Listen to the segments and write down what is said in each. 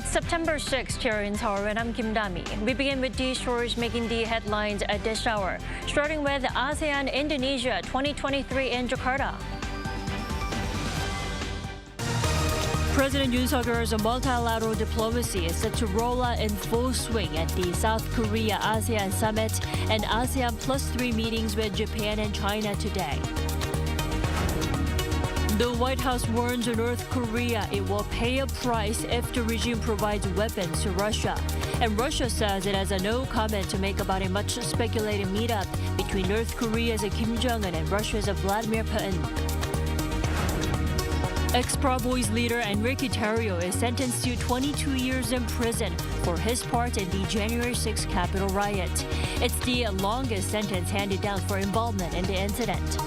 It's September 6th here in Seoul, and I'm Kim Dami. We begin with these stories making the headlines at this hour, starting with ASEAN Indonesia 2023 in Jakarta. President Yoon Suk-yeol's multilateral diplomacy is set to roll out in full swing at the South Korea ASEAN Summit and ASEAN +3 meetings with Japan and China today. The White House warns North Korea it will pay a price if the regime provides weapons to Russia. And Russia says it has a no comment to make about a much speculated meetup between North Korea's Kim Jong-un and Russia's Vladimir Putin. Ex-Proud Boys leader Enrique Tarrio is sentenced to 22 years in prison for his part in the January 6 Capitol riot. It's the longest sentence handed down for involvement in the incident.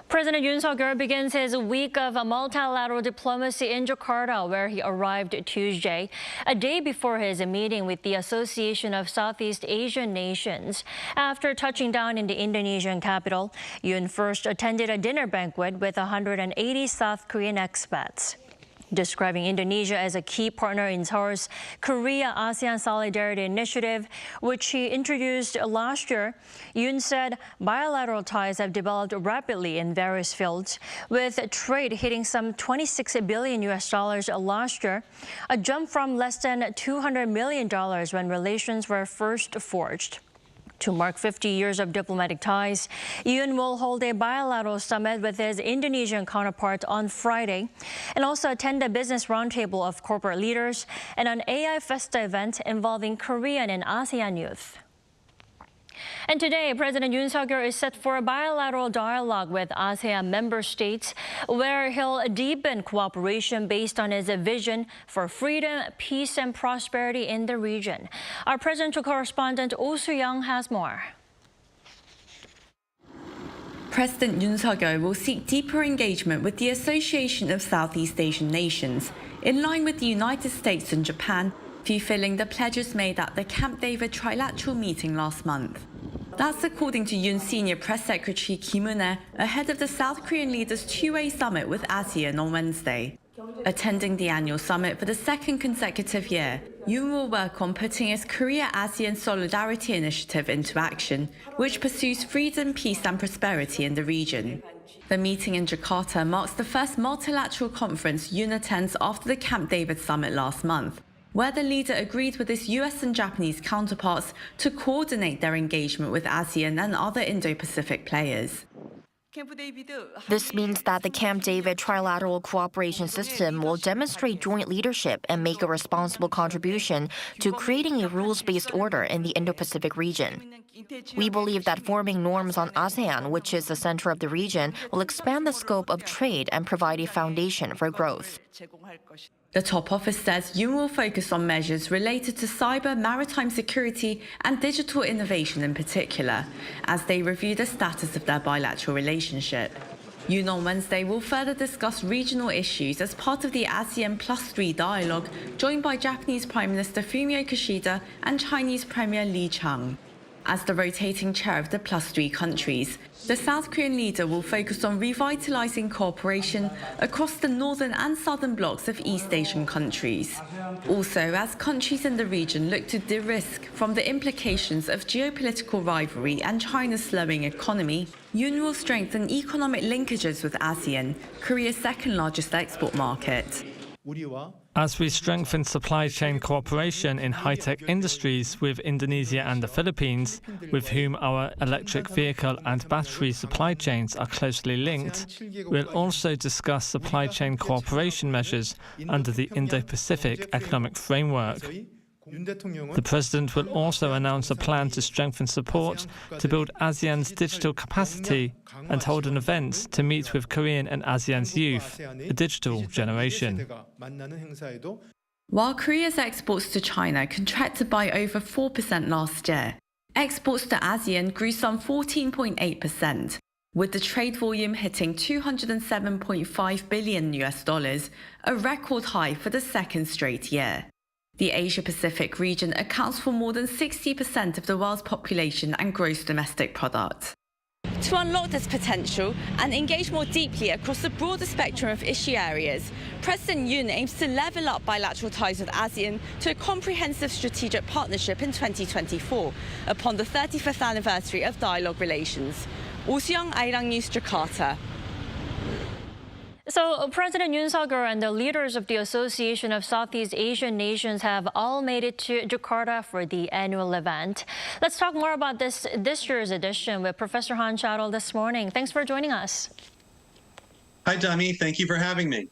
President Yoon Suk-yeol begins his week of multilateral diplomacy in Jakarta, where he arrived Tuesday, a day before his meeting with the Association of Southeast Asian Nations. After touching down in the Indonesian capital, Yoon first attended a dinner banquet with 180 South Korean expats. Describing Indonesia as a key partner in Seoul's Korea-ASEAN Solidarity Initiative, which he introduced last year, Yoon said bilateral ties have developed rapidly in various fields, with trade hitting some $26 billion last year, a jump from less than $200 million when relations were first forged. To mark 50 years of diplomatic ties, Yoon will hold a bilateral summit with his Indonesian counterpart on Friday and also attend a business roundtable of corporate leaders and an AI Festa event involving Korean and ASEAN youth. And today, President Yoon Suk-yeol is set for a bilateral dialogue with ASEAN member states, where he'll deepen cooperation based on his vision for freedom, peace, and prosperity in the region. Our presidential correspondent Oh Soo-young has more. President Yoon Suk-yeol will seek deeper engagement with the Association of Southeast Asian Nations, in line with the United States and Japan, fulfilling the pledges made at the Camp David trilateral meeting last month. That's according to Yoon's senior press secretary Kim Jong-un ahead of the South Korean leaders' two-way summit with ASEAN on Wednesday. Attending the annual summit for the second consecutive year, Yoon will work on putting his Korea-ASEAN Solidarity Initiative into action, which pursues freedom, peace and prosperity in the region. The meeting in Jakarta marks the first multilateral conference Yoon attends after the Camp David summit last month, where the leader agreed with his US and Japanese counterparts to coordinate their engagement with ASEAN and other Indo-Pacific players. This means that the Camp David trilateral cooperation system will demonstrate joint leadership and make a responsible contribution to creating a rules-based order in the Indo-Pacific region. We believe that forming norms on ASEAN, which is the center of the region, will expand the scope of trade and provide a foundation for growth. The top office says Yoon will focus on measures related to cyber, maritime security and digital innovation in particular, as they review the status of their bilateral relationship. Yoon on Wednesday will further discuss regional issues as part of the ASEAN +3 dialogue, joined by Japanese Prime Minister Fumio Kishida and Chinese Premier Li Qiang. As the rotating chair of the +3 countries, the South Korean leader will focus on revitalizing cooperation across the northern and southern blocs of East Asian countries. Also, as countries in the region look to de-risk from the implications of geopolitical rivalry and China's slowing economy, Yoon will strengthen economic linkages with ASEAN, Korea's second-largest export market. As we strengthen supply chain cooperation in high-tech industries with Indonesia and the Philippines, with whom our electric vehicle and battery supply chains are closely linked, we'll also discuss supply chain cooperation measures under the Indo-Pacific Economic Framework. The President will also announce a plan to strengthen support to build ASEAN's digital capacity and hold an event to meet with Korean and ASEAN's youth, the digital generation. While Korea's exports to China contracted by over 4% last year, exports to ASEAN grew some 14.8%, with the trade volume hitting $207.5 billion, a record high for the second straight year. The Asia-Pacific region accounts for more than 60% of the world's population and gross domestic product. To unlock this potential and engage more deeply across the broader spectrum of issue areas, President Yoon aims to level up bilateral ties with ASEAN to a comprehensive strategic partnership in 2024, upon the 35th anniversary of dialogue relations. Oh Soo-young, Arirang News, Jakarta. So President Yoon Suk-yeol and the leaders of the Association of Southeast Asian Nations have all made it to Jakarta for the annual event. Let's talk more about this year's edition with Professor Han Chattel this morning. Thanks for joining us. Hi, Dami. Thank you for having me.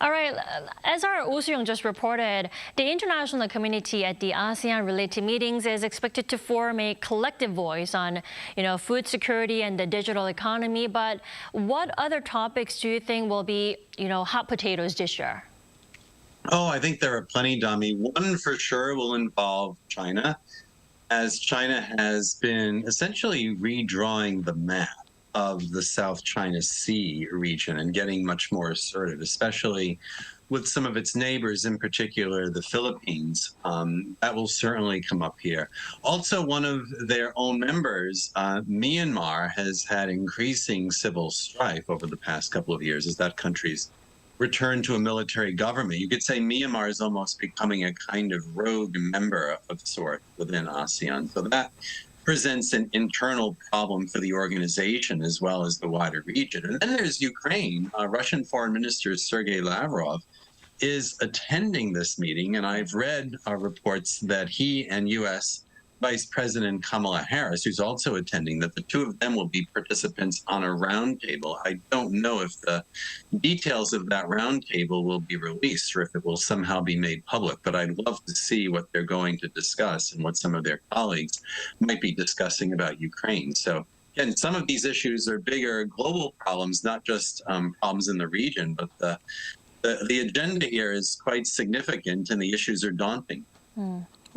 All right. As our Oh Soo-young just reported, the international community at the ASEAN-related meetings is expected to form a collective voice on, food security and the digital economy. But what other topics do you think will be, hot potatoes this year? Oh, I think there are plenty, Dami. One for sure will involve China, as China has been essentially redrawing the map of the South China Sea region and getting much more assertive, especially with some of its neighbors, in particular the Philippines. That will certainly come up here. Also, one of their own members, Myanmar, has had increasing civil strife over the past couple of years as that country's returned to a military government. You could say Myanmar is almost becoming a kind of rogue member of sort within ASEAN. So that presents an internal problem for the organization as well as the wider region. And then there's Ukraine. Russian Foreign Minister Sergei Lavrov is attending this meeting, and I've read reports that he and U.S. Vice President Kamala Harris, who's also attending, that the two of them will be participants on a roundtable. I don't know if the details of that roundtable will be released or if it will somehow be made public, but I'd love to see what they're going to discuss and what some of their colleagues might be discussing about Ukraine. So again, some of these issues are bigger global problems, not just problems in the region, but the agenda here is quite significant and the issues are daunting.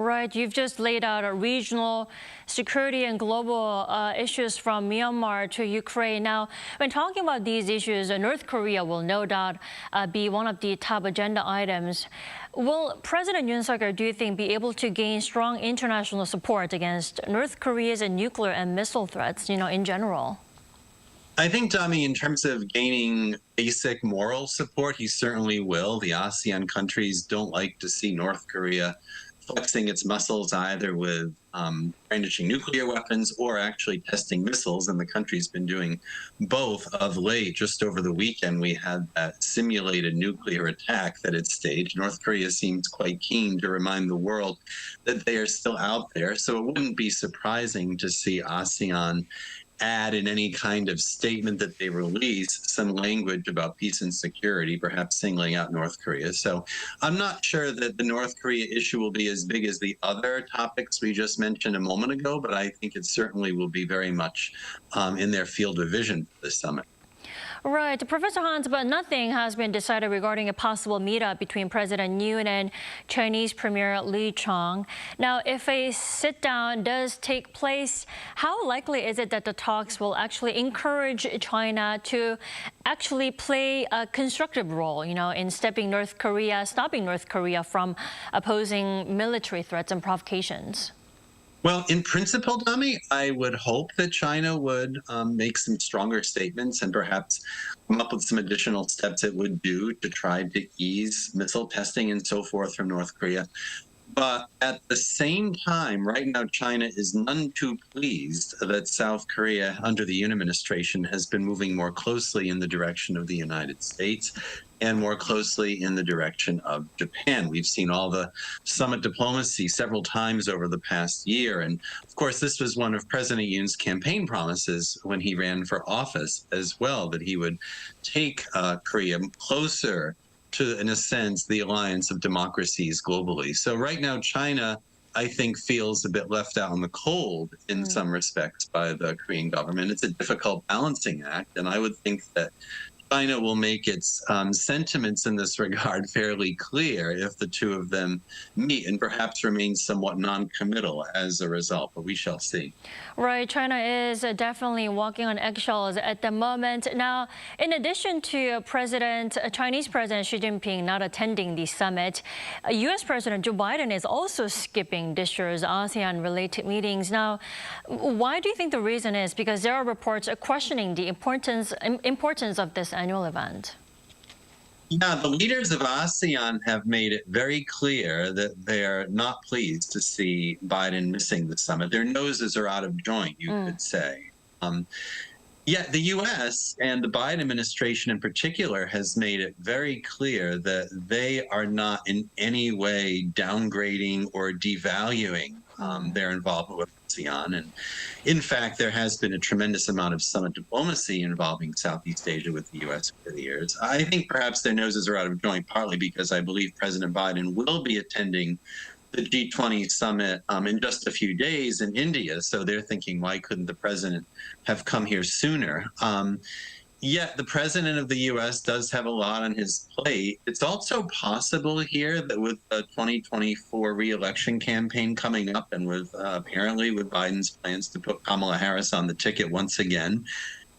Right. You've just laid out a regional security and global issues from Myanmar to Ukraine. Now, when talking about these issues, North Korea will no doubt be one of the top agenda items. Will President Yoon Suk-yeol, do you think, be able to gain strong international support against North Korea's nuclear and missile threats, in general? I think, Dami, in terms of gaining basic moral support, he certainly will. The ASEAN countries don't like to see North Korea flexing its muscles either with brandishing nuclear weapons or actually testing missiles, and the country's been doing both of late. Just over the weekend, we had that simulated nuclear attack that it staged. North Korea seems quite keen to remind the world that they are still out there, so it wouldn't be surprising to see ASEAN add in any kind of statement that they release some language about peace and security, perhaps singling out North Korea. So I'm not sure that the North Korea issue will be as big as the other topics we just mentioned a moment ago, but I think it certainly will be very much in their field of vision for this summit. Right. Professor Hans, but nothing has been decided regarding a possible meetup between President Yoon and Chinese Premier Li Chang. Now, if a sit-down does take place, how likely is it that the talks will actually encourage China to actually play a constructive role, in stopping North Korea from opposing military threats and provocations? Well, in principle, Dami, I would hope that China would make some stronger statements and perhaps come up with some additional steps it would do to try to ease missile testing and so forth from North Korea. But at the same time, right now, China is none too pleased that South Korea, under the Yoon administration, has been moving more closely in the direction of the United States and more closely in the direction of Japan. We've seen all the summit diplomacy several times over the past year. And of course, this was one of President Yoon's campaign promises when he ran for office as well, that he would take Korea closer to, in a sense, the alliance of democracies globally. So right now, China, I think, feels a bit left out in the cold in some respects by the Korean government. It's a difficult balancing act, and I would think that China will make its sentiments in this regard fairly clear if the two of them meet, and perhaps remain somewhat non-committal as a result, but we shall see. Right, China is definitely walking on eggshells at the moment. Now, in addition to Chinese President Xi Jinping not attending the summit, U.S. President Joe Biden is also skipping this year's ASEAN-related meetings. Now, why do you think the reason is? Because there are reports questioning the importance of this annual event. Yeah, the leaders of ASEAN have made it very clear that they're not pleased to see Biden missing the summit. Their noses are out of joint, you could say. Yet the U.S. and the Biden administration in particular has made it very clear that they are not in any way downgrading or devaluing their involvement with ASEAN. And in fact, there has been a tremendous amount of summit diplomacy involving Southeast Asia with the U.S. over the years. I think perhaps their noses are out of joint, partly because I believe President Biden will be attending the G20 summit in just a few days in India. So they're thinking, why couldn't the president have come here sooner? Yet the president of the U.S. does have a lot on his plate. It's also possible here that with the 2024 re-election campaign coming up, and with apparently with Biden's plans to put Kamala Harris on the ticket once again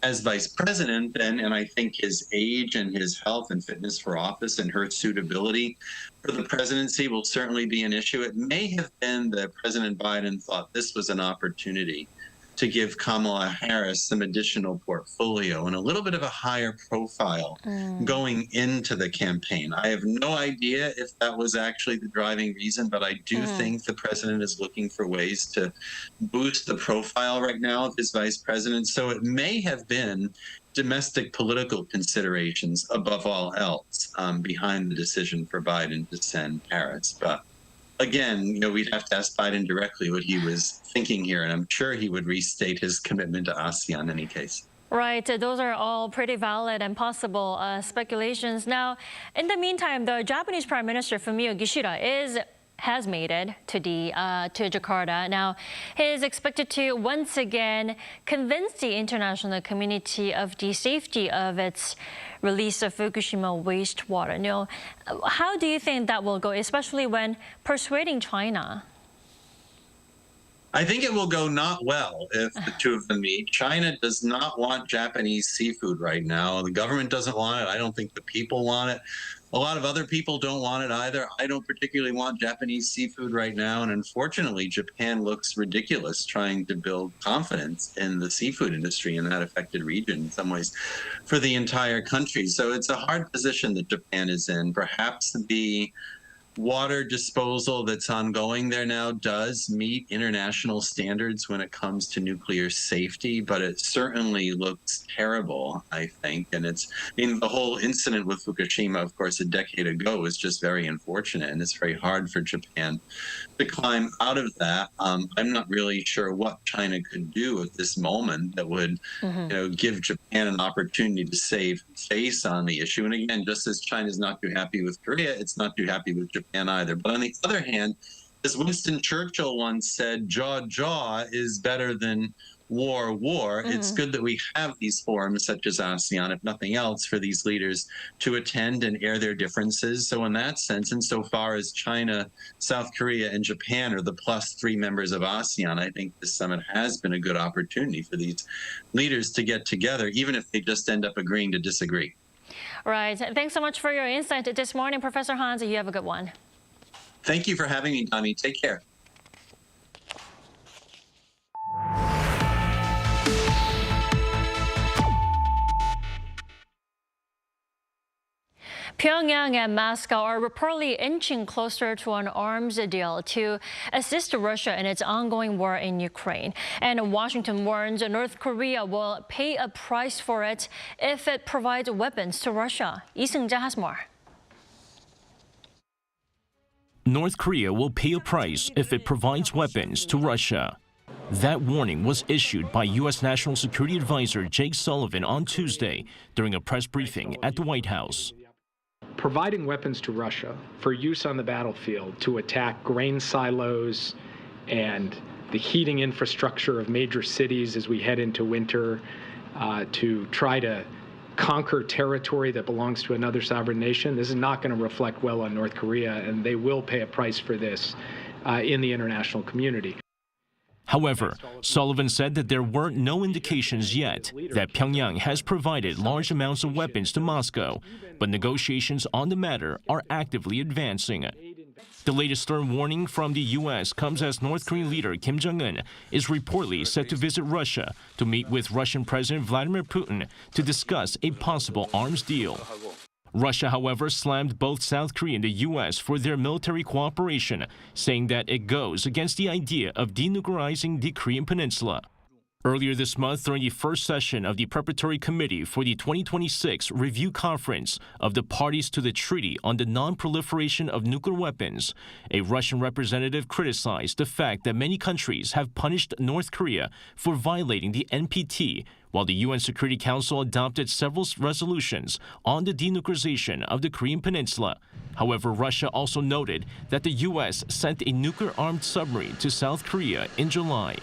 as vice president, and I think his age and his health and fitness for office and her suitability for the presidency will certainly be an issue. It may have been that President Biden thought this was an opportunity to give Kamala Harris some additional portfolio and a little bit of a higher profile going into the campaign. I have no idea if that was actually the driving reason, but I do think the president is looking for ways to boost the profile right now of his vice president. So it may have been domestic political considerations above all else behind the decision for Biden to send Harris. But again, we'd have to ask Biden directly what he was thinking here, and I'm sure he would restate his commitment to ASEAN in any case. Right. Those are all pretty valid and possible speculations. Now, in the meantime, the Japanese Prime Minister Fumio Kishida has made it to Jakarta. Now, he is expected to once again convince the international community of the safety of its release of Fukushima wastewater. Now, how do you think that will go, especially when persuading China? I think it will go not well if the two of them meet. China does not want Japanese seafood right now. The government doesn't want it. I don't think the people want it. A lot of other people don't want it either. I don't particularly want Japanese seafood right now. And unfortunately, Japan looks ridiculous trying to build confidence in the seafood industry in that affected region, in some ways, for the entire country. So it's a hard position that Japan is in. Perhaps the water disposal that's ongoing there now does meet international standards when it comes to nuclear safety, but it certainly looks terrible, I think. And the whole incident with Fukushima, of course, a decade ago was just very unfortunate, and it's very hard for Japan to climb out of that. I'm not really sure what China could do at this moment that would, give Japan an opportunity to save face on the issue. And again, just as China's not too happy with Korea, it's not too happy with Japan either. But on the other hand, as Winston Churchill once said, jaw is better than war. It's good that we have these forums such as ASEAN, if nothing else, for these leaders to attend and air their differences. So in that sense, insofar as China, South Korea, and Japan are the +3 members of ASEAN, I think this summit has been a good opportunity for these leaders to get together, even if they just end up agreeing to disagree. Right. Thanks so much for your insight this morning, Professor Hans. You have a good one. Thank you for having me, Tommy. Take care. Pyongyang and Moscow are reportedly inching closer to an arms deal to assist Russia in its ongoing war in Ukraine. And Washington warns North Korea will pay a price for it if it provides weapons to Russia. Lee Seung-ja has more. North Korea will pay a price if it provides weapons to Russia. That warning was issued by U.S. National Security Advisor Jake Sullivan on Tuesday during a press briefing at the White House. Providing weapons to Russia for use on the battlefield to attack grain silos and the heating infrastructure of major cities as we head into winter, to try to conquer territory that belongs to another sovereign nation, this is not going to reflect well on North Korea, and they will pay a price for this in the international community. However, Sullivan said that there were no indications yet that Pyongyang has provided large amounts of weapons to Moscow, but negotiations on the matter are actively advancing. The latest stern warning from the U.S. comes as North Korean leader Kim Jong-un is reportedly set to visit Russia to meet with Russian President Vladimir Putin to discuss a possible arms deal. Russia, however, slammed both South Korea and the U.S. for their military cooperation, saying that it goes against the idea of denuclearizing the Korean peninsula. Earlier this month, during the first session of the Preparatory Committee for the 2026 Review Conference of the Parties to the Treaty on the Non-Proliferation of Nuclear Weapons, a Russian representative criticized the fact that many countries have punished North Korea for violating the NPT, while the UN Security Council adopted several resolutions on the denuclearization of the Korean peninsula. However, Russia also noted that the U.S. sent a nuclear-armed submarine to South Korea in July.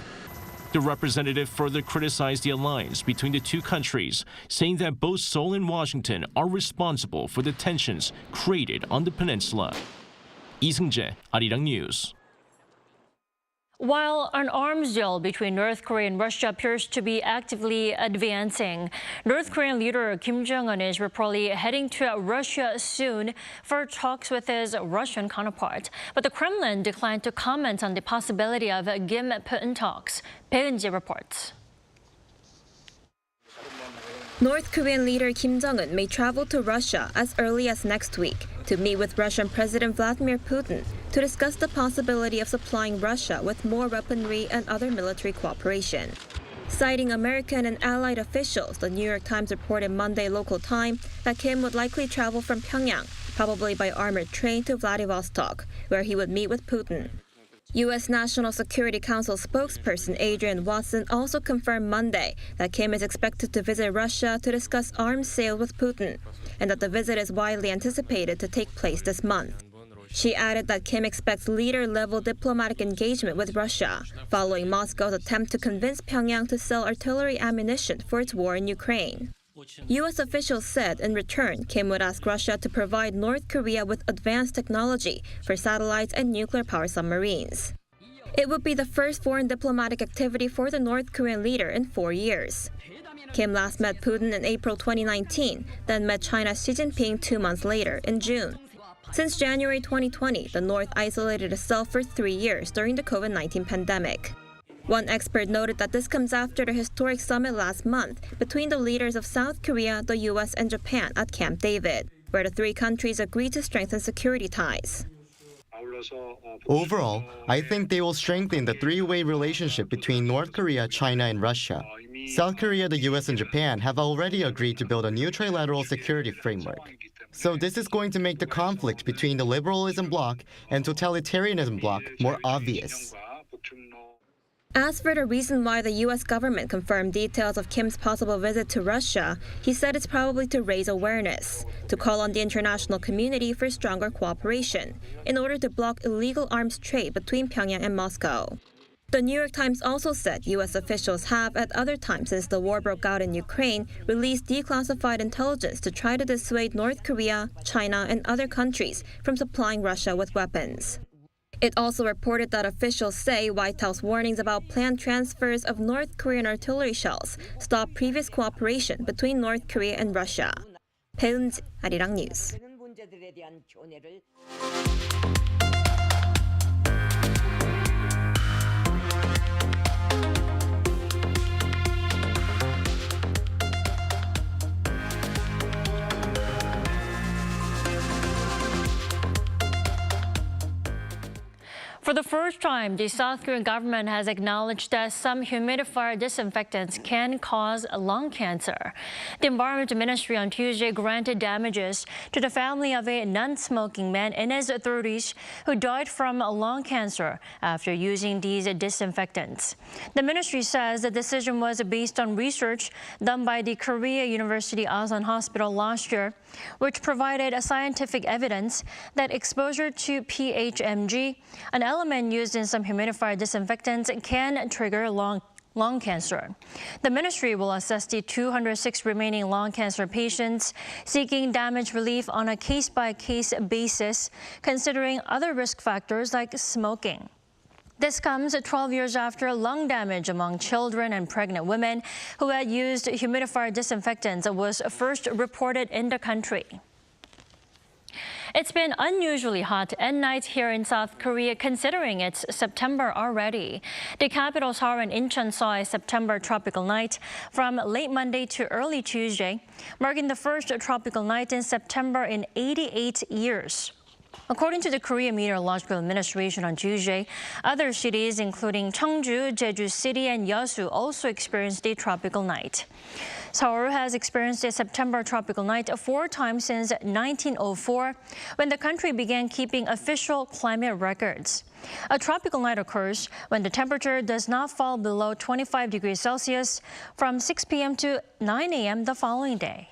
The representative further criticized the alliance between the two countries, saying that both Seoul and Washington are responsible for the tensions created on the peninsula. Lee Seung-jae, Arirang News. While an arms deal between North Korea and Russia appears to be actively advancing, North Korean leader Kim Jong-un is reportedly heading to Russia soon for talks with his Russian counterpart. But the Kremlin declined to comment on the possibility of Kim-Putin talks. Bae Eun-ji reports. North Korean leader Kim Jong-un may travel to Russia as early as next week to meet with Russian President Vladimir Putin to discuss the possibility of supplying Russia with more weaponry and other military cooperation. Citing American and allied officials, the New York Times reported Monday local time that Kim would likely travel from Pyongyang, probably by armored train, to Vladivostok, where he would meet with Putin. U.S. National Security Council spokesperson Adrian Watson also confirmed Monday that Kim is expected to visit Russia to discuss arms sales with Putin, and that the visit is widely anticipated to take place this month. She added that Kim expects leader-level diplomatic engagement with Russia, following Moscow's attempt to convince Pyongyang to sell artillery ammunition for its war in Ukraine. U.S. officials said in return, Kim would ask Russia to provide North Korea with advanced technology for satellites and nuclear-powered submarines. It would be the first foreign diplomatic activity for the North Korean leader in 4 years. Kim last met Putin in April 2019, then met China's Xi Jinping 2 months later in June. Since January 2020, the North isolated itself for 3 years during the COVID-19 pandemic. One expert noted that this comes after the historic summit last month between the leaders of South Korea, the U.S., and Japan at Camp David, where the three countries agreed to strengthen security ties. Overall, I think they will strengthen the three-way relationship between North Korea, China, and Russia. South Korea, the U.S., and Japan have already agreed to build a new trilateral security framework. So this is going to make the conflict between the liberalism bloc and totalitarianism bloc more obvious. As for the reason why the U.S. government confirmed details of Kim's possible visit to Russia, he said it's probably to raise awareness, to call on the international community for stronger cooperation, in order to block illegal arms trade between Pyongyang and Moscow. The New York Times also said U.S. officials have, at other times since the war broke out in Ukraine, released declassified intelligence to try to dissuade North Korea, China, and other countries from supplying Russia with weapons. It also reported that officials say White House warnings about planned transfers of North Korean artillery shells stopped previous cooperation between North Korea and Russia. Bae Eun-ji, Arirang News. For the first time, the South Korean government has acknowledged that some humidifier disinfectants can cause lung cancer. The Environment Ministry on Tuesday granted damages to the family of a non-smoking man in his 30s who died from lung cancer after using these disinfectants. The ministry says the decision was based on research done by the Korea University ASEAN Hospital last year, which provided scientific evidence that exposure to PHMG, an element used in some humidifier disinfectants, can trigger lung lung cancer. The ministry will assess the 206 remaining lung cancer patients, seeking damage relief on a case-by-case basis, considering other risk factors like smoking. This comes 12 years after lung damage among children and pregnant women who had used humidifier disinfectants was first reported in the country. It's been unusually hot at night here in South Korea, considering it's September already. The capital Seoul and Incheon saw a September tropical night from late Monday to early Tuesday, marking the first tropical night in September in 88 years. According to the Korea Meteorological Administration on Tuesday, other cities including Cheongju, Jeju City, and Yeosu also experienced a tropical night. Seoul has experienced a September tropical night 4 times since 1904, when the country began keeping official climate records. A tropical night occurs when the temperature does not fall below 25 degrees Celsius from 6 p.m. to 9 a.m. the following day.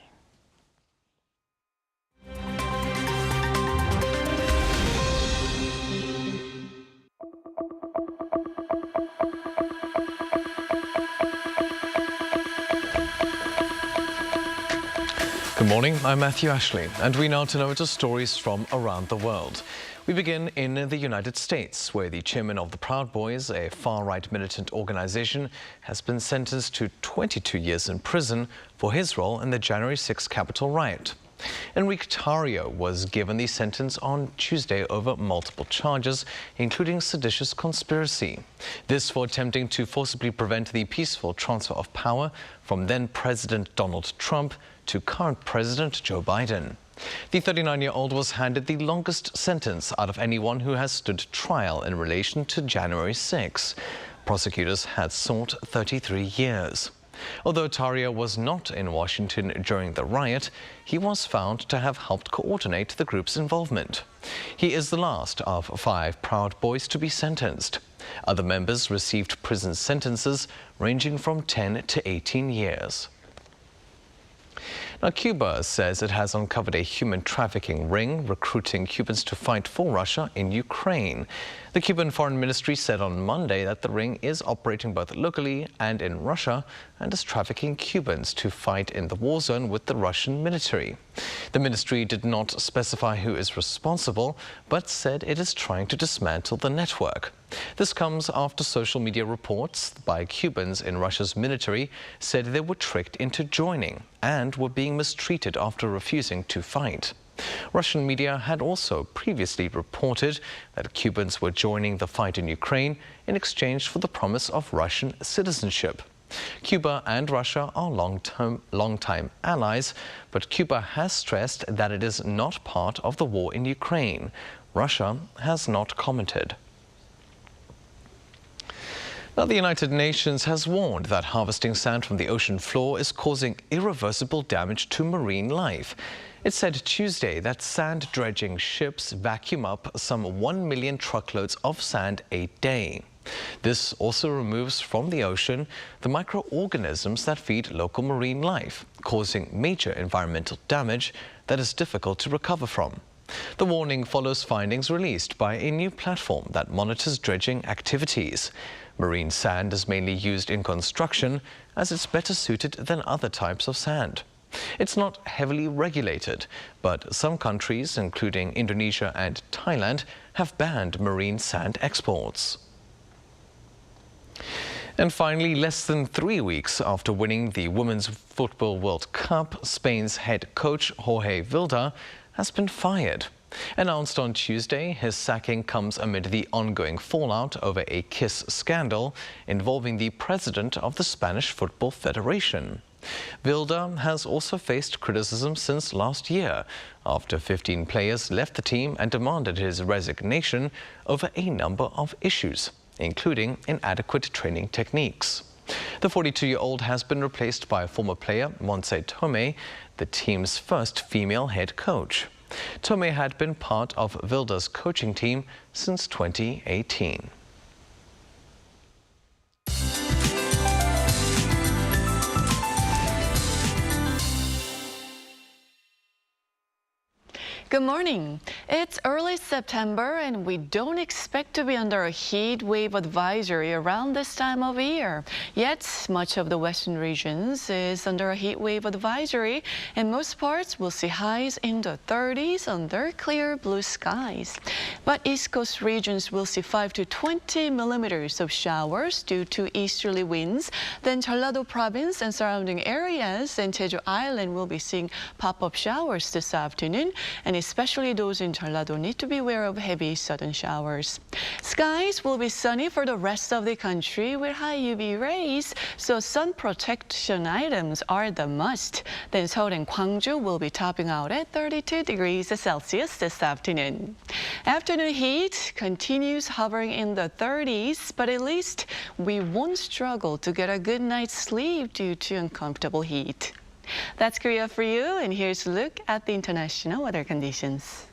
Good morning, I'm Matthew Ashley, and we now turn over to stories from around the world. We begin in the United States, where the chairman of the Proud Boys, a far-right militant organization, has been sentenced to 22 years in prison for his role in the January 6 Capitol riot. Enrique Tarrio was given the sentence on Tuesday over multiple charges, including seditious conspiracy. This for attempting to forcibly prevent the peaceful transfer of power from then-President Donald Trump to current President Joe Biden. The 39-year-old was handed the longest sentence out of anyone who has stood trial in relation to January 6. Prosecutors had sought 33 years. Although Tarrio was not in Washington during the riot, he was found to have helped coordinate the group's involvement. He is the last of 5 Proud Boys to be sentenced. Other members received prison sentences ranging from 10 to 18 years. Now, Cuba says it has uncovered a human trafficking ring recruiting Cubans to fight for Russia in Ukraine. The Cuban Foreign Ministry said on Monday that the ring is operating both locally and in Russia and is trafficking Cubans to fight in the war zone with the Russian military. The ministry did not specify who is responsible, but said it is trying to dismantle the network. This comes after social media reports by Cubans in Russia's military said they were tricked into joining and were being mistreated after refusing to fight. Russian media had also previously reported that Cubans were joining the fight in Ukraine in exchange for the promise of Russian citizenship. Cuba and Russia are long-time allies, but Cuba has stressed that it is not part of the war in Ukraine. Russia has not commented. Now, the United Nations has warned that harvesting sand from the ocean floor is causing irreversible damage to marine life. It said Tuesday that sand dredging ships vacuum up some 1 million truckloads of sand a day. This also removes from the ocean the microorganisms that feed local marine life, causing major environmental damage that is difficult to recover from. The warning follows findings released by a new platform that monitors dredging activities. Marine sand is mainly used in construction as it's better suited than other types of sand. It's not heavily regulated, but some countries, including Indonesia and Thailand, have banned marine sand exports. And finally, less than 3 weeks after winning the Women's Football World Cup, Spain's head coach Jorge Vilda has been fired. Announced on Tuesday, his sacking comes amid the ongoing fallout over a kiss scandal involving the president of the Spanish Football Federation. Vilda has also faced criticism since last year, after 15 players left the team and demanded his resignation over a number of issues, including inadequate training techniques. The 42-year-old has been replaced by former player Montse Tomé, the team's first female head coach. Tomé had been part of Vilda's coaching team since 2018. Good morning. It's early September and we don't expect to be under a heat wave advisory around this time of year. Yet, much of the western regions is under a heat wave advisory, and most parts will see highs in the 30s under clear blue skies. But East Coast regions will see 5 to 20 millimeters of showers due to easterly winds. Then Jeollado province and surrounding areas and Jeju Island will be seeing pop-up showers this afternoon, and especially those in Jeollado need to be aware of heavy sudden showers. Skies will be sunny for the rest of the country with high UV rays, so sun protection items are the must. Then Seoul and Gwangju will be topping out at 32 degrees Celsius this afternoon. Afternoon heat continues hovering in the 30s, but at least we won't struggle to get a good night's sleep due to uncomfortable heat. That's Korea for you, and here's a look at the international weather conditions.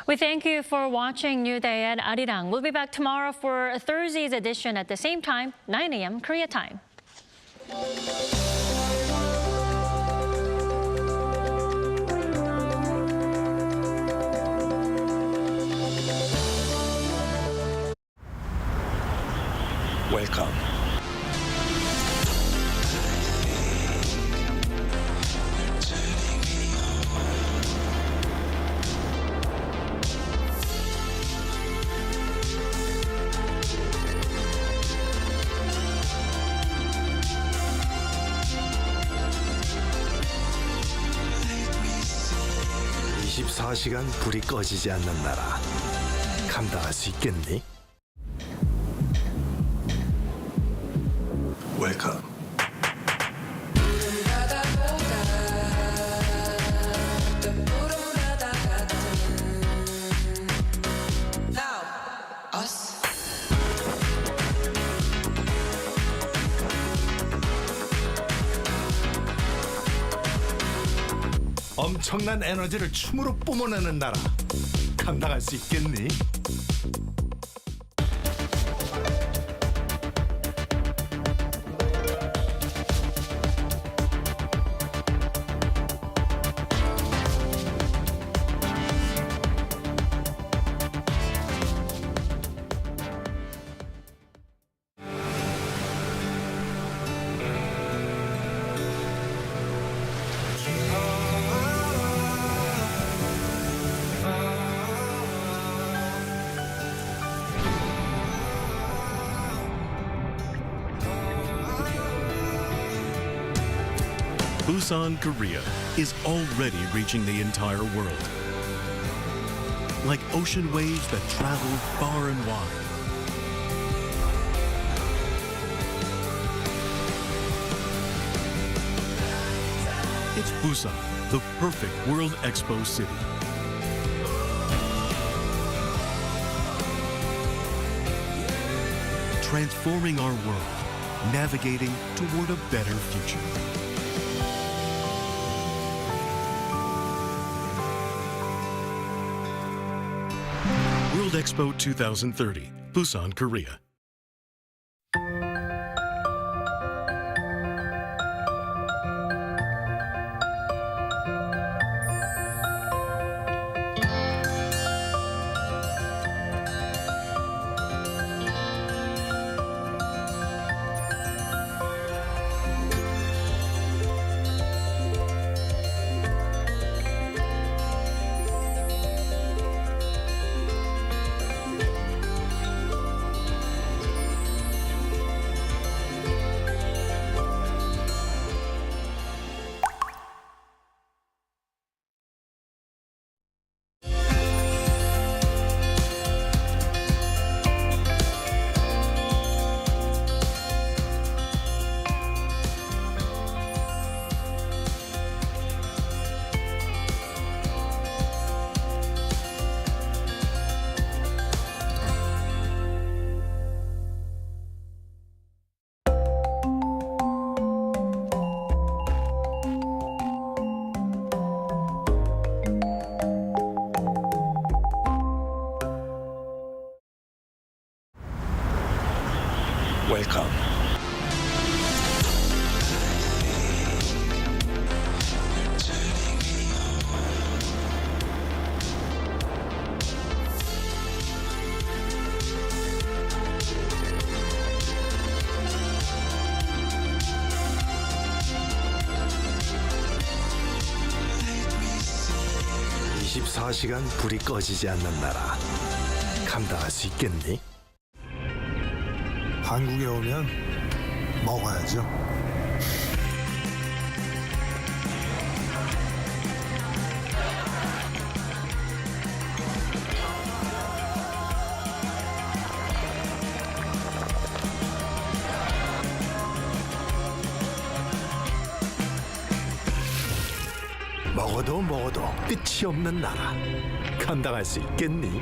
We thank you for watching New Day at Arirang. We'll be back tomorrow for Thursday's edition at the same time, 9 a.m. Korea time. Welcome. (24시간) 불이 꺼지지 않는 나라. 감당할 수 있겠니? Welcome. 엄청난 에너지를 춤으로 뿜어내는 나라. 감당할 수 있겠니? Busan, Korea is already reaching the entire world. Like ocean waves that travel far and wide. It's Busan, the perfect World Expo city. Transforming our world, navigating toward a better future. World Expo 2030, Busan, Korea. 24시간 불이 꺼지지 않는 나라. 감당할 수 있겠니? 한국에 오면 먹어야죠. 먹어도 끝이 없는 나라. 감당할 수 있겠니?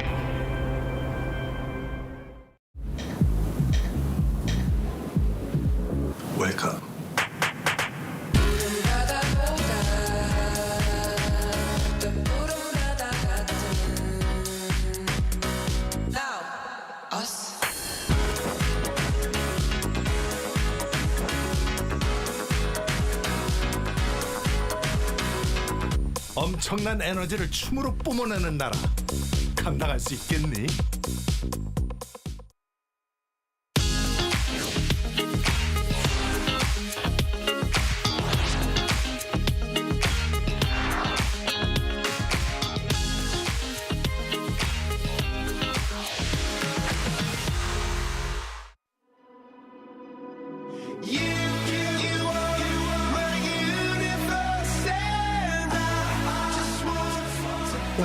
웰컴. 엄청난 에너지를 춤으로 뿜어내는 나라. 감당할 수 있겠니?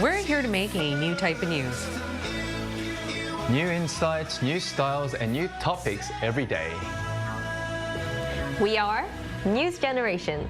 We're here to make a new type of news. New insights, new styles, and new topics every day. We are News Generation.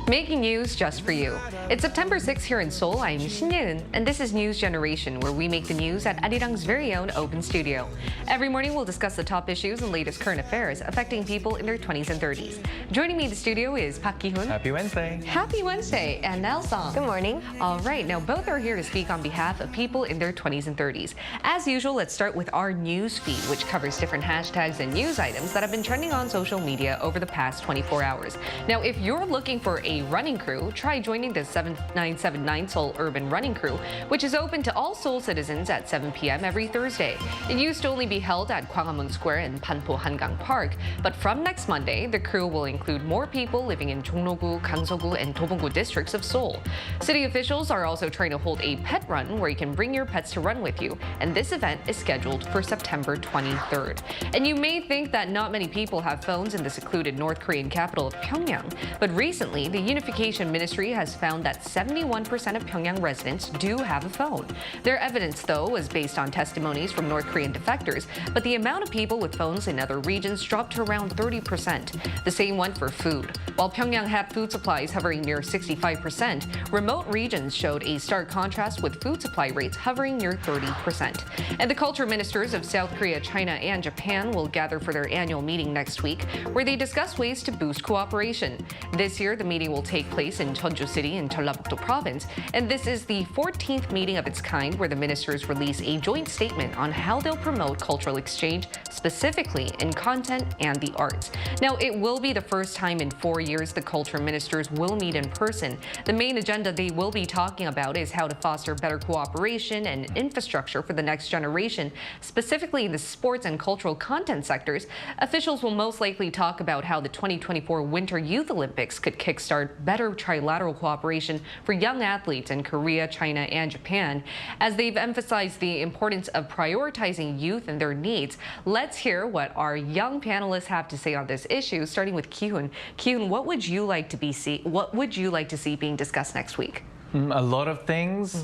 Making news just for you. It's September 6th here in Seoul. I'm Yoon, and this is News Generation, where we make the news at Arirang's very own open studio. Every morning, we'll discuss the top issues and latest current affairs affecting people in their 20s and 30s. Joining me in the studio is Park Ki-hoon. Happy Wednesday. Happy Wednesday. And Nelsong. Good morning. All right. Now, both are here to speak on behalf of people in their 20s and 30s. As usual, let's start with our news feed, which covers different hashtags and news items that have been trending on social media over the past 24 hours. Now, if you're looking for a running crew, try joining the 7979 Seoul Urban Running Crew, which is open to all Seoul citizens at 7 p.m. every Thursday. It used to only be held at Gwanghwamun Square in Panpo Hangang Park, but from next Monday, the crew will include more people living in Jongno-gu, Gangso-gu, and Dobong-gu districts of Seoul. City officials are also trying to hold a pet run where you can bring your pets to run with you, and this event is scheduled for September 23rd. And you may think that not many people have phones in the secluded North Korean capital of Pyongyang, but recently, the Unification Ministry has found that 71% of Pyongyang residents do have a phone. Their evidence, though, is based on testimonies from North Korean defectors, but the amount of people with phones in other regions dropped to around 30%. The same went for food. While Pyongyang had food supplies hovering near 65%, remote regions showed a stark contrast with food supply rates hovering near 30%. And the culture ministers of South Korea, China, and Japan will gather for their annual meeting next week, where they discuss ways to boost cooperation. This year, the meeting will take place in Jeonju City in Jeollabuk-do Province, and this is the 14th meeting of its kind where the ministers release a joint statement on how they'll promote cultural exchange, specifically in content and the arts. Now, it will be the first time in 4 years the culture ministers will meet in person. The main agenda they will be talking about is how to foster better cooperation and infrastructure for the next generation, specifically in the sports and cultural content sectors. Officials will most likely talk about how the 2024 Winter Youth Olympics could kickstart better trilateral cooperation for young athletes in Korea, China, and Japan. As they've emphasized the importance of prioritizing youth and their needs, let's hear what our young panelists have to say on this issue, starting with Ki-hoon. Ki-hoon, what would you like to see being discussed next week? A lot of things,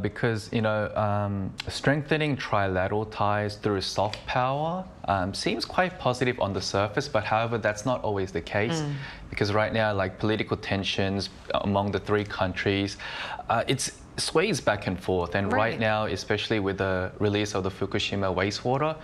because strengthening trilateral ties through soft power seems quite positive on the surface, but however, that's not always the case, because right now, like political tensions among the three countries, it sways back and forth, and right now, especially with the release of the Fukushima wastewater,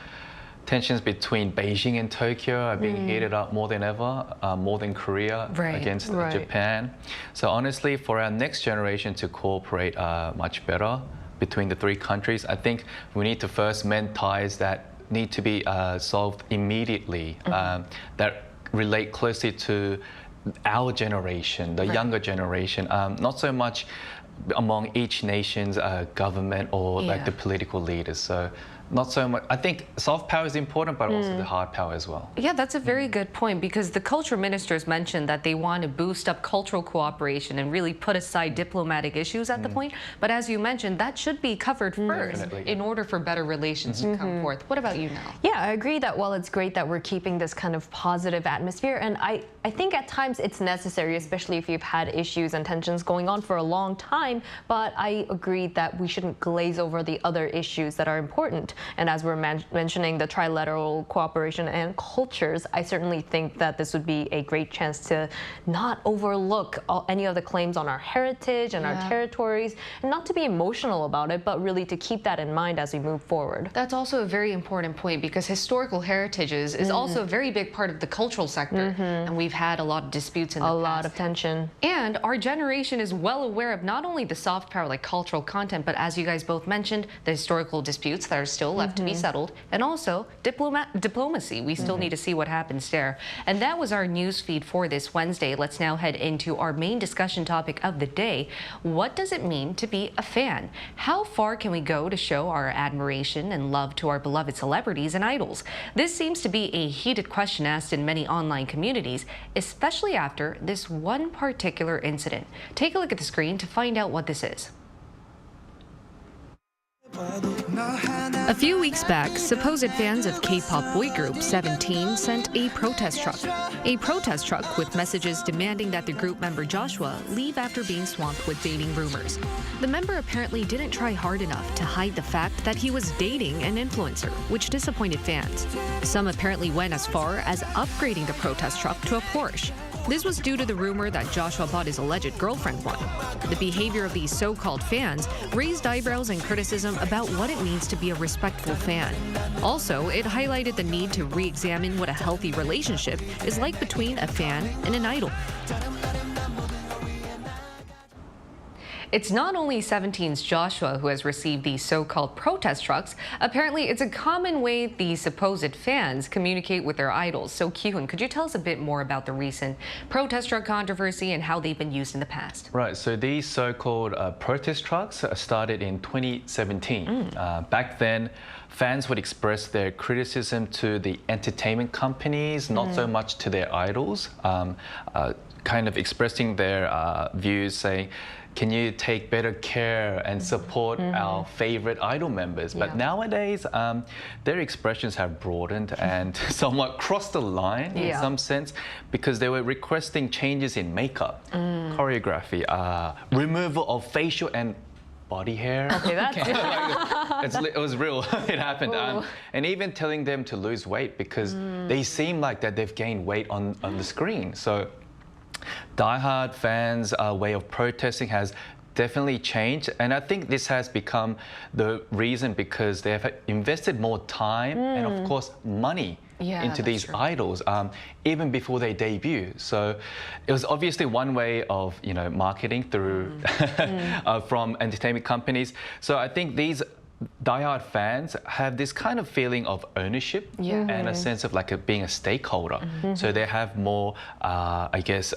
tensions between Beijing and Tokyo are being heated up more than ever, more than Korea against Japan. So honestly, for our next generation to cooperate much better between the three countries, I think we need to first mend ties that need to be solved immediately, that relate closely to our generation, the younger generation, not so much among each nation's government or like the political leaders. So not so much. I think soft power is important, but also the hard power as well. Yeah, that's a very good point, because the culture ministers mentioned that they want to boost up cultural cooperation and really put aside diplomatic issues at the point. But as you mentioned, that should be covered first in order for better relations to come forth. What about you now? Yeah, I agree that while it's great that we're keeping this kind of positive atmosphere, and I think at times it's necessary, especially if you've had issues and tensions going on for a long time, but I agree that we shouldn't glaze over the other issues that are important. And as we're mentioning the trilateral cooperation and cultures, I certainly think that this would be a great chance to not overlook any of the claims on our heritage and our territories, and not to be emotional about it, but really to keep that in mind as we move forward. That's also a very important point, because historical heritages is also a very big part of the cultural sector, and we've had a lot of disputes in the past. A lot of tension. And our generation is well aware of not only the soft power, like cultural content, but as you guys both mentioned, the historical disputes that are still left to be settled, and also diplomacy. We still need to see what happens there. And that was our news feed for this Wednesday. Let's now head into our main discussion topic of the day. What does it mean to be a fan? How far can we go to show our admiration and love to our beloved celebrities and idols? This seems to be a heated question asked in many online communities, especially after this one particular incident. Take a look at the screen to find out what this is. A few weeks back, supposed fans of K-pop boy group 17 sent a protest truck. A protest truck with messages demanding that the group member Joshua leave after being swamped with dating rumors. The member apparently didn't try hard enough to hide the fact that he was dating an influencer, which disappointed fans. Some apparently went as far as upgrading the protest truck to a Porsche. This was due to the rumor that Joshua bought his alleged girlfriend one. The behavior of these so-called fans raised eyebrows and criticism about what it means to be a respectful fan. Also, it highlighted the need to re-examine what a healthy relationship is like between a fan and an idol. It's not only 17's Joshua who has received these so-called protest trucks. Apparently, it's a common way these supposed fans communicate with their idols. So, Ki-hoon, could you tell us a bit more about the recent protest truck controversy and how they've been used in the past? Right, so these so-called protest trucks started in 2017. Back then, fans would express their criticism to the entertainment companies, not so much to their idols, kind of expressing their views, saying, can you take better care and support our favorite idol members? But nowadays, their expressions have broadened and somewhat crossed the line in some sense, because they were requesting changes in makeup, choreography, removal of facial and body hair. Okay, that's it was real. It happened. And even telling them to lose weight, because they seem like that they've gained weight on the screen. So diehard fans' way of protesting has definitely changed, and I think this has become the reason because they have invested more time and, of course, money into these idols even before they debut. So it was obviously one way of marketing through from entertainment companies. So I think these diehard fans have this kind of feeling of ownership and a sense of being a stakeholder. So they have more, I guess,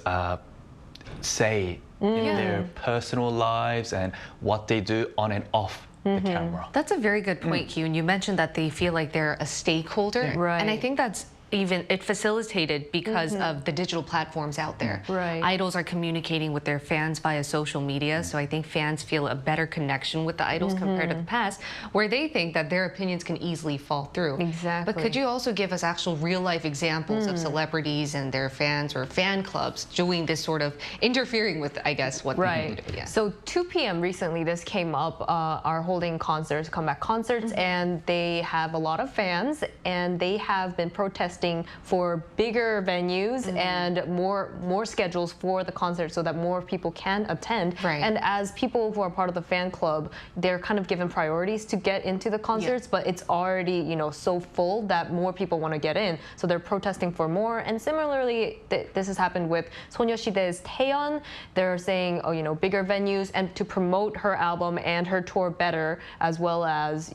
say in their personal lives and what they do on and off the camera. That's a very good point, Yoon. You mentioned that they feel like they're a stakeholder. Right. And I think that's it facilitated because of the digital platforms out there. Right. Idols are communicating with their fans via social media, so I think fans feel a better connection with the idols compared to the past, where they think that their opinions can easily fall through. Exactly. But could you also give us actual real-life examples of celebrities and their fans or fan clubs doing this sort of interfering with, I guess, what they do? Yeah. So 2 p.m. recently, this came up, are holding concerts, comeback concerts, and they have a lot of fans, and they have been protesting for bigger venues and more schedules for the concert so that more people can attend. Right. And as people who are part of the fan club, they're kind of given priorities to get into the concerts, but it's already so full that more people want to get in. So they're protesting for more. And similarly, this has happened with 소녀시대's Taeyeon. They're saying, bigger venues and to promote her album and her tour better, as well as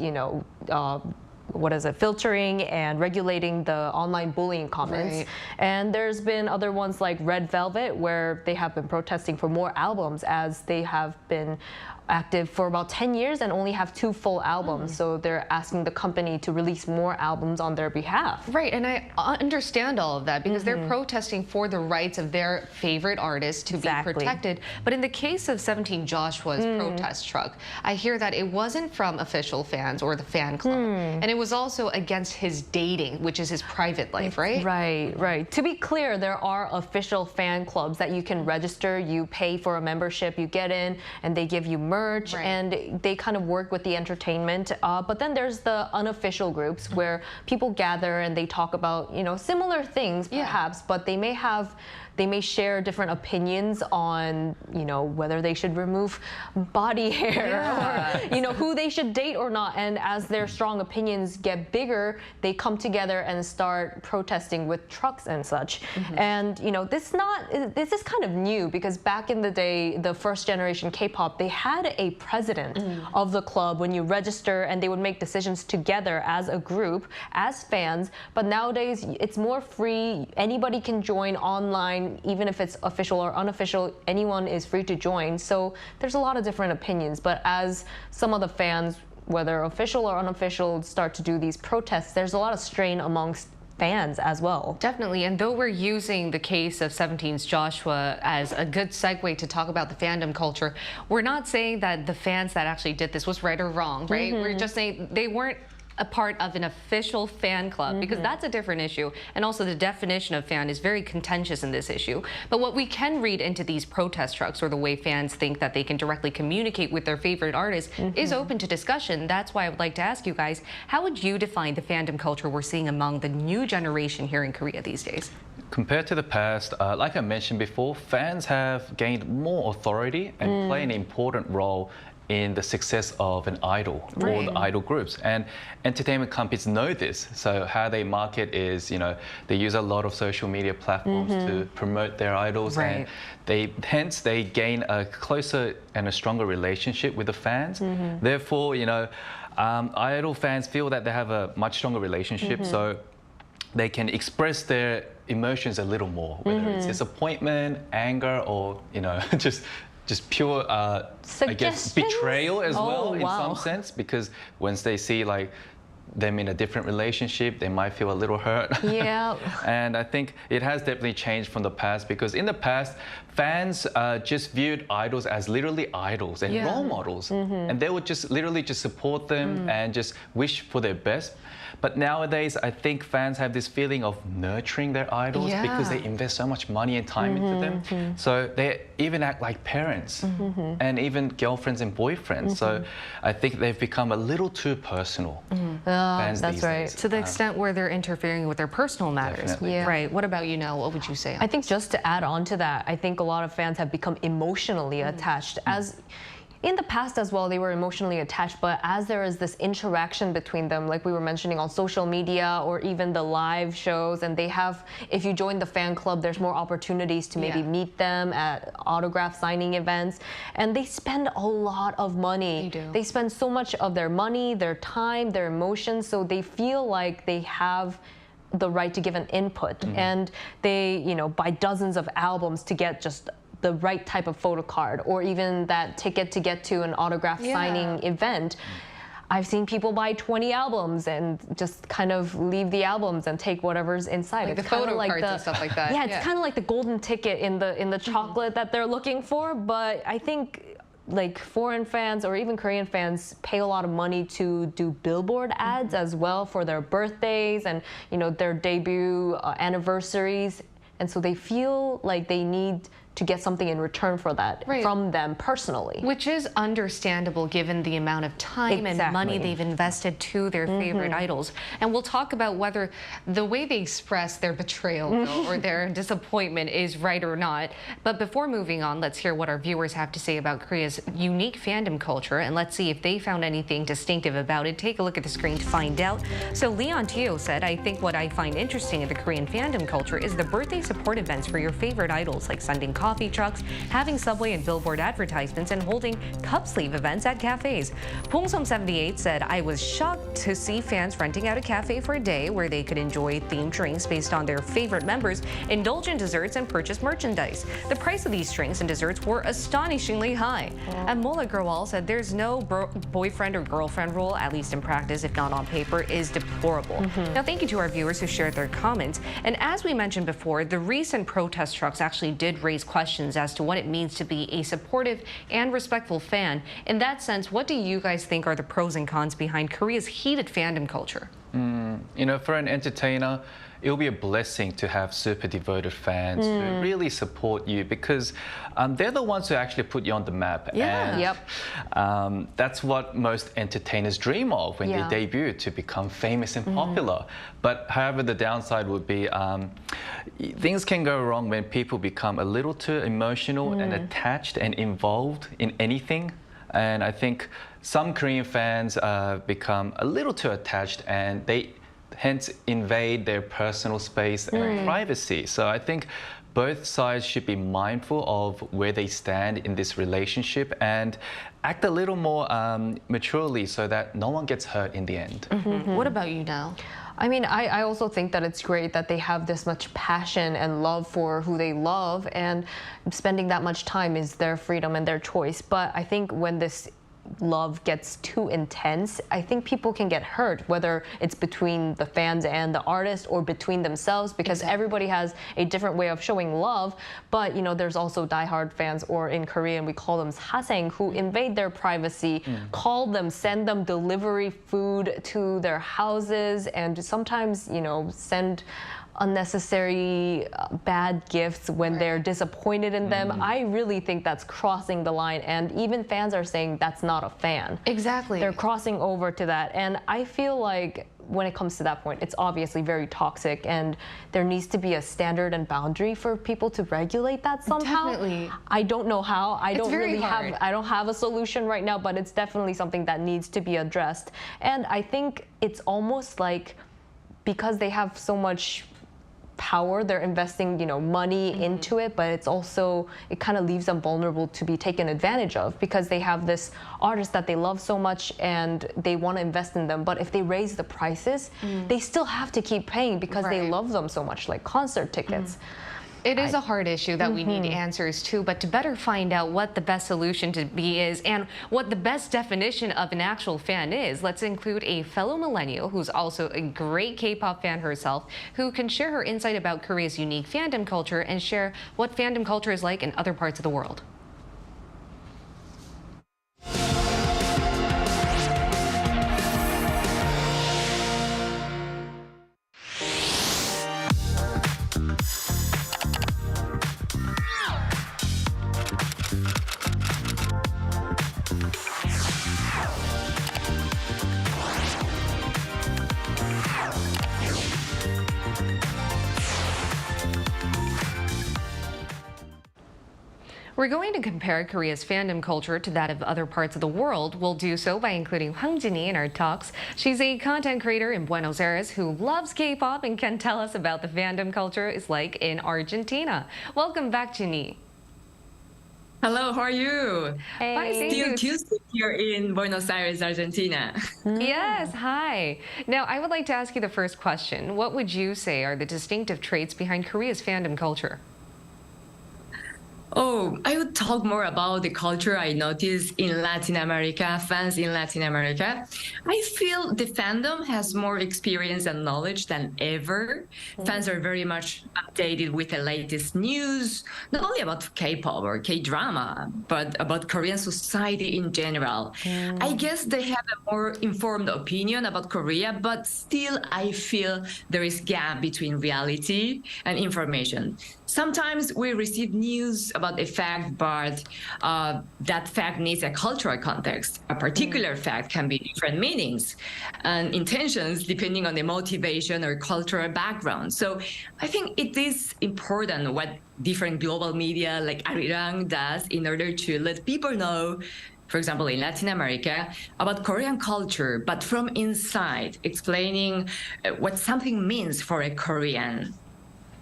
filtering and regulating the online bullying comments. Right. And there's been other ones like Red Velvet, where they have been protesting for more albums, as they have been active for about 10 years and only have 2 full albums. So they're asking the company to release more albums on their behalf. Right, and I understand all of that because they're protesting for the rights of their favorite artists to be protected. But in the case of 17 Joshua's protest truck, I hear that it wasn't from official fans or the fan club. And it was also against his dating, which is his private life, right? Right. To be clear, there are official fan clubs that you can register. You pay for a membership, you get in, and they give you merch, and they kind of work with the entertainment. But then there's the unofficial groups where people gather and they talk about, similar things perhaps, but they may share different opinions on, whether they should remove body hair or, who they should date or not. And as their strong opinions get bigger, they come together and start protesting with trucks and such. And, this is kind of new because back in the day, the first generation K-pop, they had a president of the club when you register, and they would make decisions together as a group, as fans. But nowadays, it's more free. Anybody can join online. Even if it's official or unofficial, anyone is free to join. So there's a lot of different opinions. But as some of the fans, whether official or unofficial, start to do these protests, there's a lot of strain amongst fans as well. Definitely, and though we're using the case of 17's Joshua as a good segue to talk about the fandom culture, we're not saying that the fans that actually did this was right or wrong, right? We're just saying they weren't a part of an official fan club, because that's a different issue. And also the definition of fan is very contentious in this issue. But what we can read into these protest trucks, or the way fans think that they can directly communicate with their favorite artists, is open to discussion. That's why I would like to ask you guys, how would you define the fandom culture we're seeing among the new generation here in Korea these days? Compared to the past, like I mentioned before, fans have gained more authority and play an important role in the success of an idol or the idol groups. And entertainment companies know this. So how they market is, they use a lot of social media platforms to promote their idols, and hence they gain a closer and a stronger relationship with the fans. Therefore, idol fans feel that they have a much stronger relationship, so they can express their emotions a little more, whether it's disappointment, anger, or just pure, I guess, betrayal as well in some sense, because once they see them in a different relationship, they might feel a little hurt. And I think it has definitely changed from the past, because in the past, fans just viewed idols as literally idols and role models, and they would just literally just support them and just wish for their best. But nowadays, I think fans have this feeling of nurturing their idols because they invest so much money and time into them. So they even act like parents and even girlfriends and boyfriends. So I think they've become a little too personal. Fans that's these right. days. To the extent where they're interfering with their personal matters. Right. What about you now? What would you say? I think just to add on to that, I think a lot of fans have become emotionally attached. As in the past as well, they were emotionally attached, but as there is this interaction between them, like we were mentioning on social media or even the live shows, and they have, if you join the fan club, there's more opportunities to maybe meet them at autograph signing events, and they spend a lot of money. They do. They spend so much of their money, their time, their emotions, so they feel like they have the right to give an input, and they, buy dozens of albums to get just the right type of photo card, or even that ticket to get to an autograph signing event. I've seen people buy 20 albums and just kind of leave the albums and take whatever's inside. Like the photo cards and stuff like that. Yeah, it's kind of like the golden ticket in the chocolate that they're looking for. But I think foreign fans or even Korean fans pay a lot of money to do billboard ads as well for their birthdays and their debut anniversaries, and so they feel like they need to get something in return for that from them personally. Which is understandable given the amount of time and money they've invested to their favorite idols. And we'll talk about whether the way they express their betrayal or their disappointment is right or not. But before moving on, let's hear what our viewers have to say about Korea's unique fandom culture, and let's see if they found anything distinctive about it. Take a look at the screen to find out. So Leon Teo said, I think what I find interesting in the Korean fandom culture is the birthday support events for your favorite idols, like sending coffee trucks, having subway and billboard advertisements, and holding cup sleeve events at cafes. Pongsom78 said, I was shocked to see fans renting out a cafe for a day where they could enjoy themed drinks based on their favorite members, indulge in desserts, and purchase merchandise. The price of these drinks and desserts were astonishingly high. And Mola Gurwal said there's no boyfriend or girlfriend rule, at least in practice, if not on paper, is deplorable. Now, thank you to our viewers who shared their comments. And as we mentioned before, the recent protest trucks actually did raise questions as to what it means to be a supportive and respectful fan. In that sense, what do you guys think are the pros and cons behind Korea's heated fandom culture? You know, for an entertainer, it'll be a blessing to have super devoted fans who really support you because they're the ones who actually put you on the map. Yeah. And that's what most entertainers dream of when they debut, to become famous and popular. But however, the downside would be things can go wrong when people become a little too emotional and attached and involved in anything. And I think some Korean fans become a little too attached, and they hence invade their personal space and privacy. So I think both sides should be mindful of where they stand in this relationship and act a little more maturely so that no one gets hurt in the end. What about you now? I mean, I also think that it's great that they have this much passion and love for who they love, and spending that much time is their freedom and their choice. But I think when this love gets too intense, I think people can get hurt, whether it's between the fans and the artist or between themselves, because everybody has a different way of showing love. But, you know, there's also diehard fans, or in Korean, we call them haseng, who invade their privacy, call them, send them delivery food to their houses, and sometimes, you know, send unnecessary bad gifts when they're disappointed in them. I really think that's crossing the line, and even fans are saying that's not a fan. Exactly. They're crossing over to that, and I feel like when it comes to that point, it's obviously very toxic, and there needs to be a standard and boundary for people to regulate that somehow. Definitely. I don't know how. I don't have a solution right now, but it's definitely something that needs to be addressed. And I think it's almost like, because they have so much power, they're investing, you know, money into it, but it's also, it kind of leaves them vulnerable to be taken advantage of, because they have this artist that they love so much and they want to invest in them. But if they raise the prices, they still have to keep paying because they love them so much, like concert tickets. It is a hard issue that we need answers to, but to better find out what the best solution to be is and what the best definition of an actual fan is, let's include a fellow millennial who's also a great K-pop fan herself, who can share her insight about Korea's unique fandom culture and share what fandom culture is like in other parts of the world. We're going to compare Korea's fandom culture to that of other parts of the world. We'll do so by including Hwang Jinhee in our talks. She's a content creator in Buenos Aires who loves K-pop and can tell us about the fandom culture is like in Argentina. Welcome back, Jinhee. Hello, how are you? Hey. Hi, Still Tuesday here in Buenos Aires, Argentina. Yes, hi. Now, I would like to ask you the first question. What would you say are the distinctive traits behind Korea's fandom culture? Oh, I would talk more about the culture I noticed in Latin America, fans in Latin America. I feel the fandom has more experience and knowledge than ever. Fans are very much updated with the latest news, not only about K-pop or K-drama, but about Korean society in general. I guess they have a more informed opinion about Korea, but still I feel there is a gap between reality and information. Sometimes we receive news about a fact, but that fact needs a cultural context. A particular fact can be different meanings and intentions depending on the motivation or cultural background. So I think it is important what different global media like Arirang does in order to let people know, for example, in Latin America, about Korean culture, but from inside, explaining what something means for a Korean.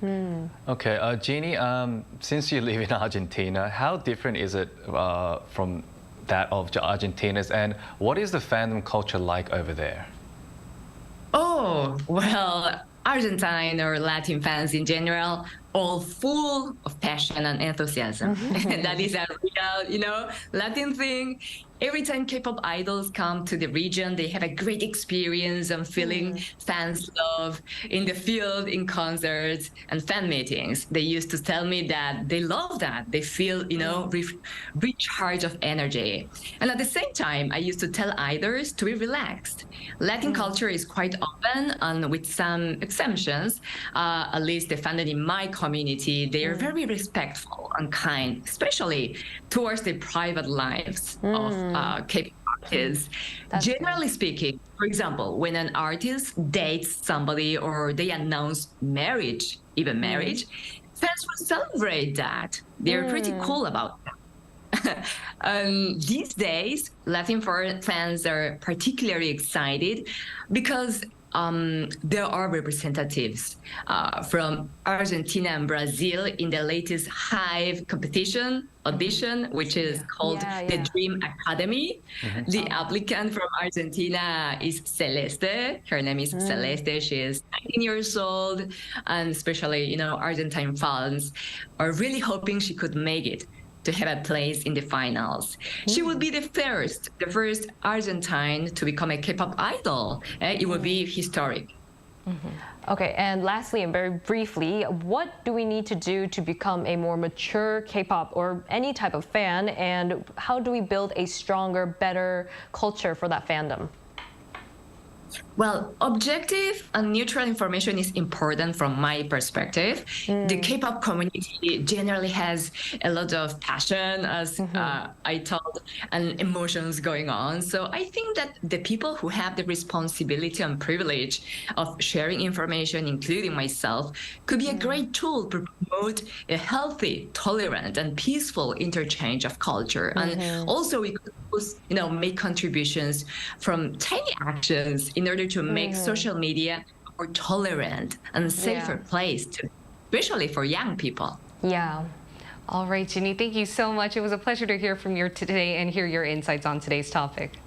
Okay, Jeannie, since you live in Argentina, how different is it from that of Argentina's, and what is the fandom culture like over there? Oh, well, Argentine or Latin fans in general, all full of passion and enthusiasm. And that is a real, Latin thing. Every time K-pop idols come to the region, they have a great experience and feeling fans love in the field, in concerts and fan meetings. They used to tell me that they love that. They feel, recharge of energy. And at the same time, I used to tell idols to be relaxed. Latin culture is quite open, and with some exemptions, at least the fandom in my community, they are very respectful and kind, especially towards the private lives of K-pop artists. Generally speaking, for example, when an artist dates somebody or they announce marriage, fans will celebrate that. They're pretty cool about that. These days, Latin fans are particularly excited because there are representatives from Argentina and Brazil in the latest Hive competition audition, which is called the Dream Academy. The applicant from Argentina is Celeste. Her name is Celeste. She is 19 years old, and especially, Argentine fans are really hoping she could make it to have a place in the finals. She would be the first Argentine to become a K-pop idol. It would be historic. Okay, and lastly and very briefly, what do we need to do to become a more mature K-pop or any type of fan, and how do we build a stronger, better culture for that fandom? Well, objective and neutral information is important from my perspective. The K-pop community generally has a lot of passion, as I told, and emotions going on. So I think that the people who have the responsibility and privilege of sharing information, including myself, could be a great tool to promote a healthy, tolerant, and peaceful interchange of culture. And also we could, make contributions from tiny actions in order to make social media a more tolerant and safer place, especially for young people. Yeah. All right, Ginny, thank you so much. It was a pleasure to hear from you today and hear your insights on today's topic.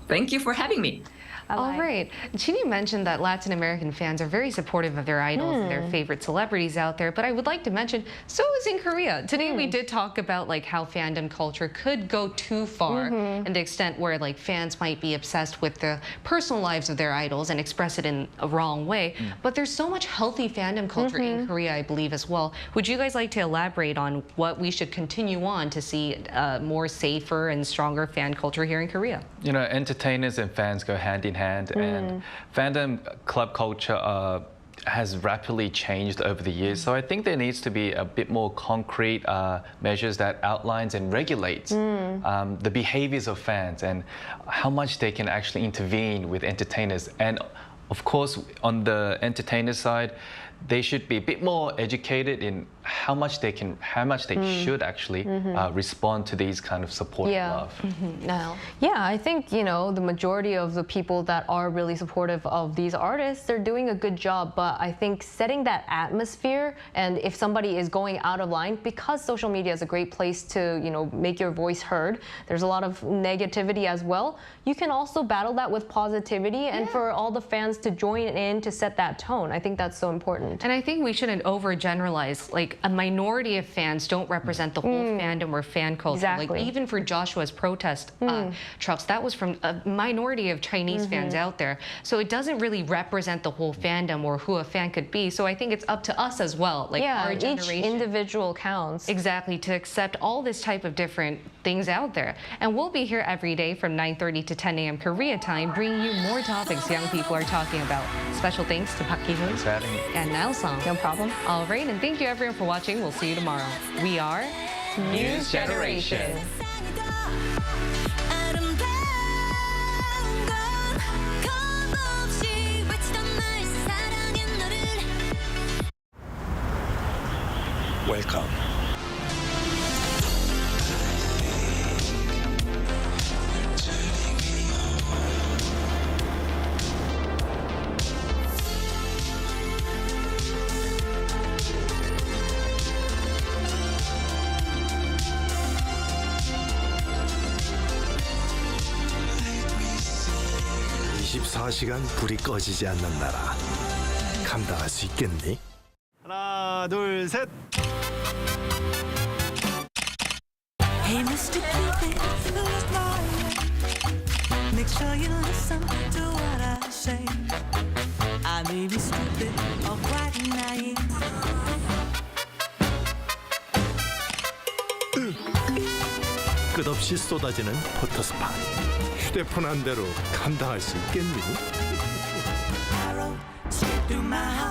Thank you for having me. All right. Ginny mentioned that Latin American fans are very supportive of their idols and their favorite celebrities out there, but I would like to mention, so is in Korea. Today we did talk about how fandom culture could go too far and the extent where fans might be obsessed with the personal lives of their idols and express it in a wrong way. But there's so much healthy fandom culture in Korea, I believe, as well. Would you guys like to elaborate on what we should continue on to see more safer and stronger fan culture here in Korea? Entertainers and fans go hand in hand, and fandom club culture has rapidly changed over the years. So I think there needs to be a bit more concrete measures that outlines and regulates the behaviors of fans and how much they can actually intervene with entertainers. And of course, on the entertainer side, they should be a bit more educated in how much they should actually respond to these kind of support love. Yeah, I think, the majority of the people that are really supportive of these artists, they're doing a good job. But I think setting that atmosphere, and if somebody is going out of line, because social media is a great place to, make your voice heard, there's a lot of negativity as well. You can also battle that with positivity and for all the fans to join in to set that tone. I think that's so important. And I think we shouldn't overgeneralize. A minority of fans don't represent the whole fandom or fan culture. Exactly. Even for Joshua's protest trucks, that was from a minority of Chinese fans out there. So it doesn't really represent the whole fandom or who a fan could be. So I think it's up to us as well, our generation. Each individual counts. Exactly, to accept all this type of different things out there. And we'll be here every day from 9:30 to 10 a.m. Korea time, bringing you more topics young people are talking about. Special thanks to Park Ki-hoon and Nao Song. No problem. All right, and thank you everyone for watching. We'll see you tomorrow. We are News Generation. Welcome. 24시간 불이 꺼지지 않는 나라. 감당할 수 있겠니? 하나, 둘, 셋. Hey, Mr. Cupid, who's lying? Make sure you listen to what I say. I may be stupid or quite naive. 끝없이 쏟아지는 포토스팟. 휴대폰 한 대로 감당할 수 있겠니? Arrow straight through my heart.